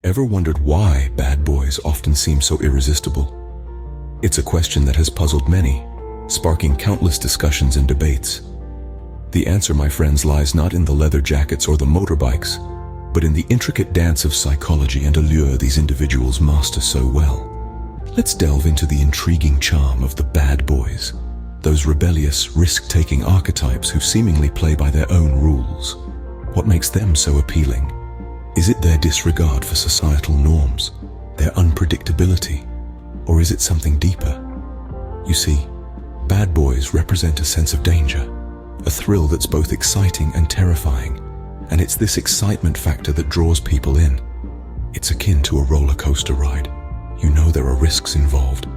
Ever wondered why bad boys often seem so irresistible? It's a question that has puzzled many, sparking countless discussions and debates. The answer, my friends, lies not in the leather jackets or the motorbikes, but in the intricate dance of psychology and allure these individuals master so well. Let's delve into the intriguing charm of the bad boys, those rebellious, risk-taking archetypes who seemingly play by their own rules. What makes them so appealing? Is it their disregard for societal norms, their unpredictability, or is it something deeper? You see, bad boys represent a sense of danger, a thrill that's both exciting and terrifying, and it's this excitement factor that draws people in. It's akin to a roller coaster ride. You know there are risks involved,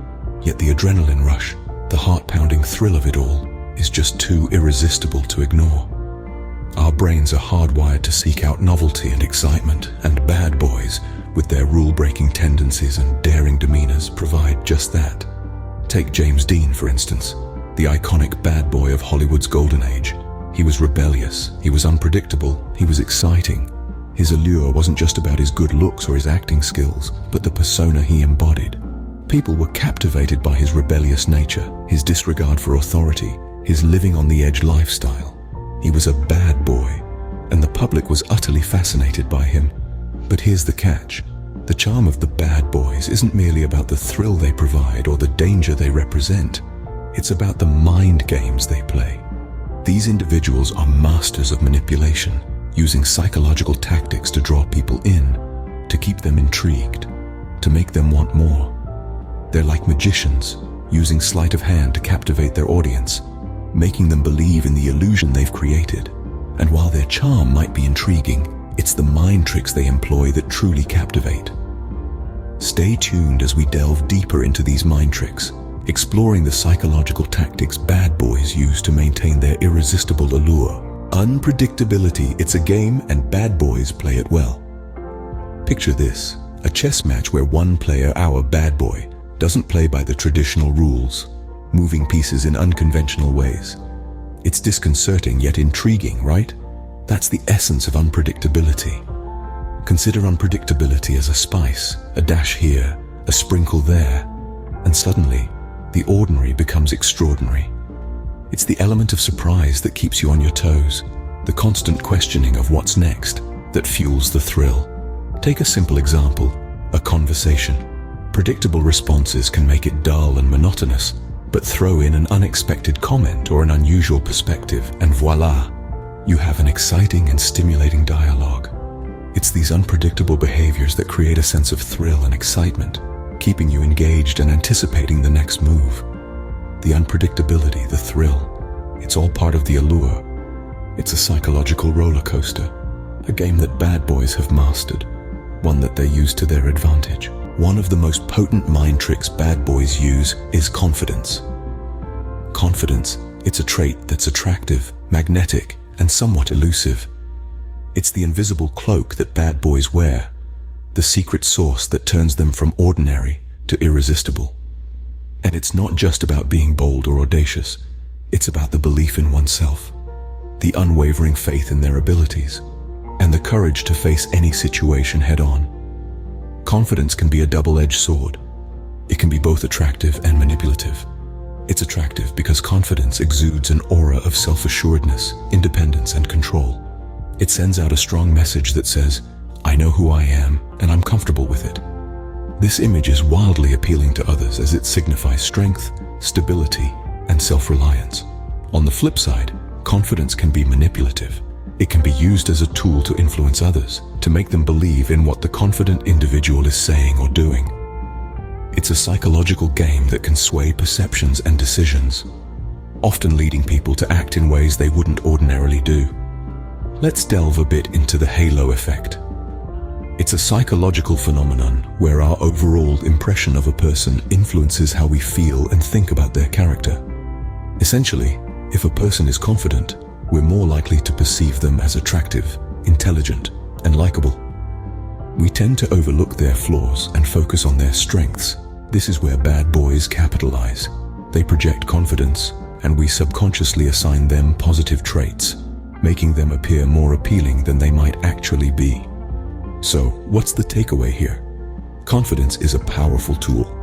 yet the adrenaline rush, the heart-pounding thrill of it all, is just too irresistible to ignore. Our brains are hardwired to seek out novelty and excitement, and bad boys, with their rule-breaking tendencies and daring demeanors, provide just that. Take James Dean, for instance, the iconic bad boy of Hollywood's golden age. He was rebellious, he was unpredictable, he was exciting. His allure wasn't just about his good looks or his acting skills, but the persona he embodied. People were captivated by his rebellious nature, his disregard for authority, his living-on-the-edge lifestyle. He was a bad boy, and the public was utterly fascinated by him. But here's the catch. The charm of the bad boys isn't merely about the thrill they provide or the danger they represent. It's about the mind games they play. These individuals are masters of manipulation, using psychological tactics to draw people in, to keep them intrigued, to make them want more. They're like magicians, using sleight of hand to captivate their audience, making them believe in the illusion they've created. And while their charm might be intriguing, it's the mind tricks they employ that truly captivate. Stay tuned as we delve deeper into these mind tricks, exploring the psychological tactics bad boys use to maintain their irresistible allure. Unpredictability, it's a game and bad boys play it well. Picture this, a chess match where one player, our bad boy, doesn't play by the traditional rules, moving pieces in unconventional ways. It's disconcerting yet intriguing, right? That's the essence of unpredictability. Consider unpredictability as a spice, a dash here, a sprinkle there, and suddenly, the ordinary becomes extraordinary. It's the element of surprise that keeps you on your toes, the constant questioning of what's next that fuels the thrill. Take a simple example, a conversation. Predictable responses can make it dull and monotonous, but throw in an unexpected comment or an unusual perspective, and voila, you have an exciting and stimulating dialogue. It's these unpredictable behaviors that create a sense of thrill and excitement, keeping you engaged and anticipating the next move. The unpredictability, the thrill, it's all part of the allure. It's a psychological roller coaster, a game that bad boys have mastered, one that they use to their advantage. One of the most potent mind tricks bad boys use is confidence. Confidence, it's a trait that's attractive, magnetic, and somewhat elusive. It's the invisible cloak that bad boys wear, the secret sauce that turns them from ordinary to irresistible. And it's not just about being bold or audacious, it's about the belief in oneself, the unwavering faith in their abilities, and the courage to face any situation head-on. Confidence can be a double-edged sword. It can be both attractive and manipulative. It's attractive because confidence exudes an aura of self-assuredness, independence, and control. It sends out a strong message that says, I know who I am, and I'm comfortable with it. This image is wildly appealing to others as it signifies strength, stability, and self-reliance. On the flip side, confidence can be manipulative. It can be used as a tool to influence others, to make them believe in what the confident individual is saying or doing. It's a psychological game that can sway perceptions and decisions, often leading people to act in ways they wouldn't ordinarily do. Let's delve a bit into the halo effect. It's a psychological phenomenon where our overall impression of a person influences how we feel and think about their character. Essentially, if a person is confident, we're more likely to perceive them as attractive, intelligent, and likable. We tend to overlook their flaws and focus on their strengths. This is where bad boys capitalize. They project confidence, and we subconsciously assign them positive traits, making them appear more appealing than they might actually be. So, what's the takeaway here? Confidence is a powerful tool.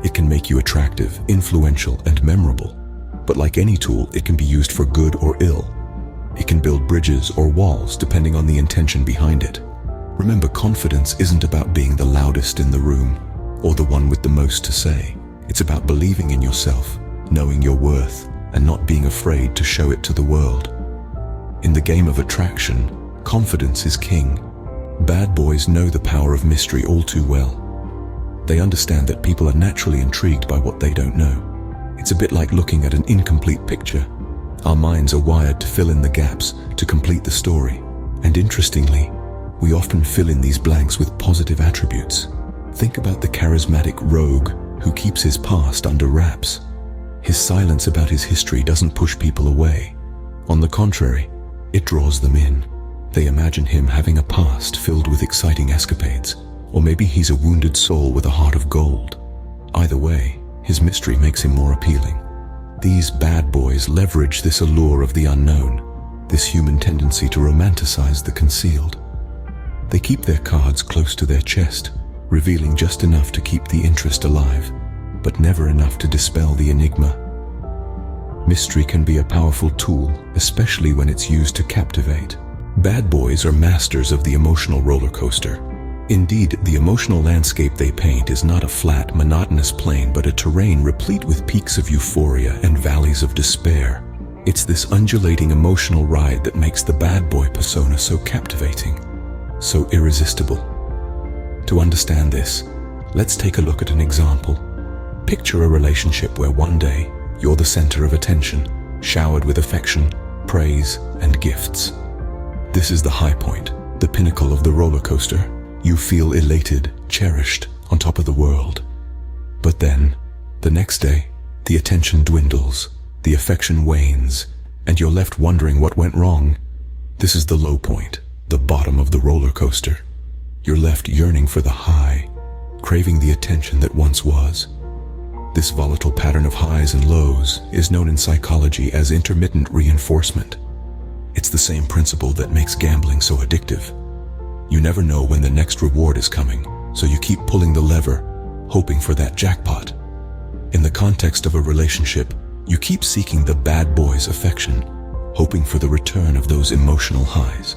It can make you attractive, influential, and memorable. But like any tool, it can be used for good or ill. It can build bridges or walls depending on the intention behind it. Remember, confidence isn't about being the loudest in the room or the one with the most to say. It's about believing in yourself, knowing your worth, and not being afraid to show it to the world. In the game of attraction, confidence is king. Bad boys know the power of mystery all too well. They understand that people are naturally intrigued by what they don't know. It's a bit like looking at an incomplete picture. Our minds are wired to fill in the gaps, to complete the story. And interestingly, we often fill in these blanks with positive attributes. Think about the charismatic rogue who keeps his past under wraps. His silence about his history doesn't push people away. On the contrary, it draws them in. They imagine him having a past filled with exciting escapades, or maybe he's a wounded soul with a heart of gold. Either way, his mystery makes him more appealing. These bad boys leverage this allure of the unknown, this human tendency to romanticize the concealed. They keep their cards close to their chest, revealing just enough to keep the interest alive, but never enough to dispel the enigma. Mystery can be a powerful tool, especially when it's used to captivate. Bad boys are masters of the emotional roller coaster. Indeed, the emotional landscape they paint is not a flat, monotonous plain, but a terrain replete with peaks of euphoria and valleys of despair. It's this undulating emotional ride that makes the bad boy persona so captivating, so irresistible. To understand this, let's take a look at an example. Picture a relationship where one day you're the center of attention, showered with affection, praise, and gifts. This is the high point, the pinnacle of the roller coaster. You feel elated, cherished, on top of the world. But then, the next day, the attention dwindles, the affection wanes, and you're left wondering what went wrong. This is the low point, the bottom of the roller coaster. You're left yearning for the high, craving the attention that once was. This volatile pattern of highs and lows is known in psychology as intermittent reinforcement. It's the same principle that makes gambling so addictive. You never know when the next reward is coming, so you keep pulling the lever, hoping for that jackpot. In the context of a relationship, you keep seeking the bad boy's affection, hoping for the return of those emotional highs.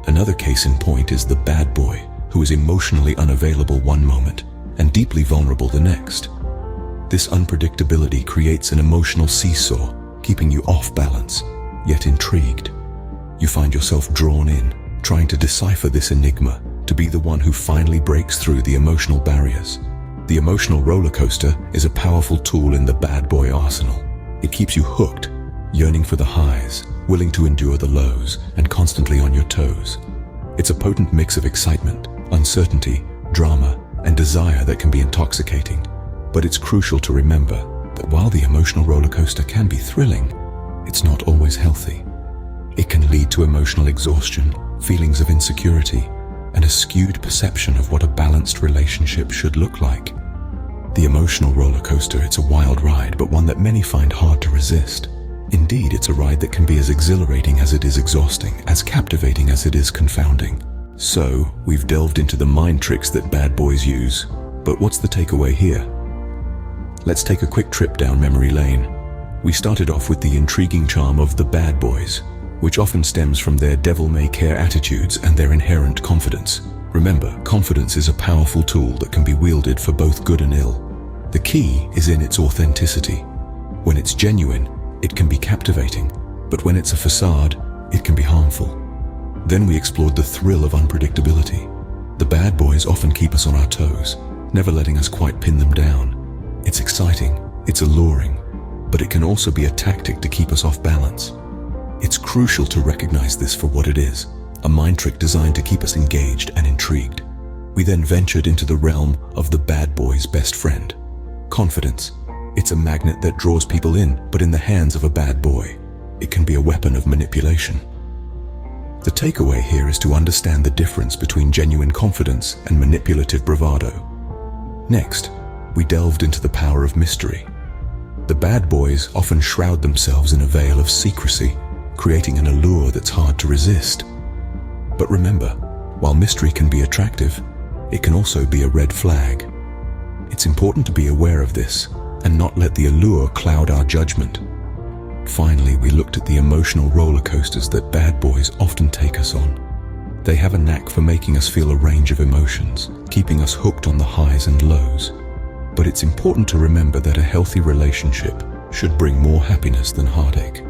Another case in point is the bad boy, who is emotionally unavailable one moment and deeply vulnerable the next. This unpredictability creates an emotional seesaw, keeping you off balance, yet intrigued. You find yourself drawn in, trying to decipher this enigma, to be the one who finally breaks through the emotional barriers. The emotional roller coaster is a powerful tool in the bad boy arsenal. It keeps you hooked, yearning for the highs, willing to endure the lows, and constantly on your toes. It's a potent mix of excitement, uncertainty, drama, and desire that can be intoxicating. But it's crucial to remember that while the emotional roller coaster can be thrilling, it's not always healthy. It can lead to emotional exhaustion, feelings of insecurity, and a skewed perception of what a balanced relationship should look like. The emotional roller coaster, it's a wild ride, but one that many find hard to resist. Indeed, it's a ride that can be as exhilarating as it is exhausting, as captivating as it is confounding. So, we've delved into the mind tricks that bad boys use. But what's the takeaway here? Let's take a quick trip down memory lane. We started off with the intriguing charm of the bad boys, which often stems from their devil-may-care attitudes and their inherent confidence. Remember, confidence is a powerful tool that can be wielded for both good and ill. The key is in its authenticity. When it's genuine, it can be captivating, but when it's a facade, it can be harmful. Then we explored the thrill of unpredictability. The bad boys often keep us on our toes, never letting us quite pin them down. It's exciting, it's alluring, but it can also be a tactic to keep us off balance. It's crucial to recognize this for what it is, a mind trick designed to keep us engaged and intrigued. We then ventured into the realm of the bad boy's best friend, confidence. It's a magnet that draws people in, but in the hands of a bad boy, it can be a weapon of manipulation. The takeaway here is to understand the difference between genuine confidence and manipulative bravado. Next, we delved into the power of mystery. The bad boys often shroud themselves in a veil of secrecy, creating an allure that's hard to resist. But remember, While mystery can be attractive, it can also be a red flag. It's important to be aware of this and not let the allure cloud our judgment. Finally, we looked at the emotional roller coasters that bad boys often take us on. They have a knack for making us feel a range of emotions, keeping us hooked on the highs and lows. But it's important to remember that a healthy relationship should bring more happiness than heartache.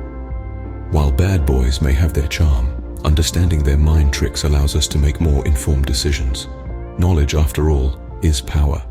While bad boys may have their charm, understanding their mind tricks allows us to make more informed decisions. Knowledge, after all, is power.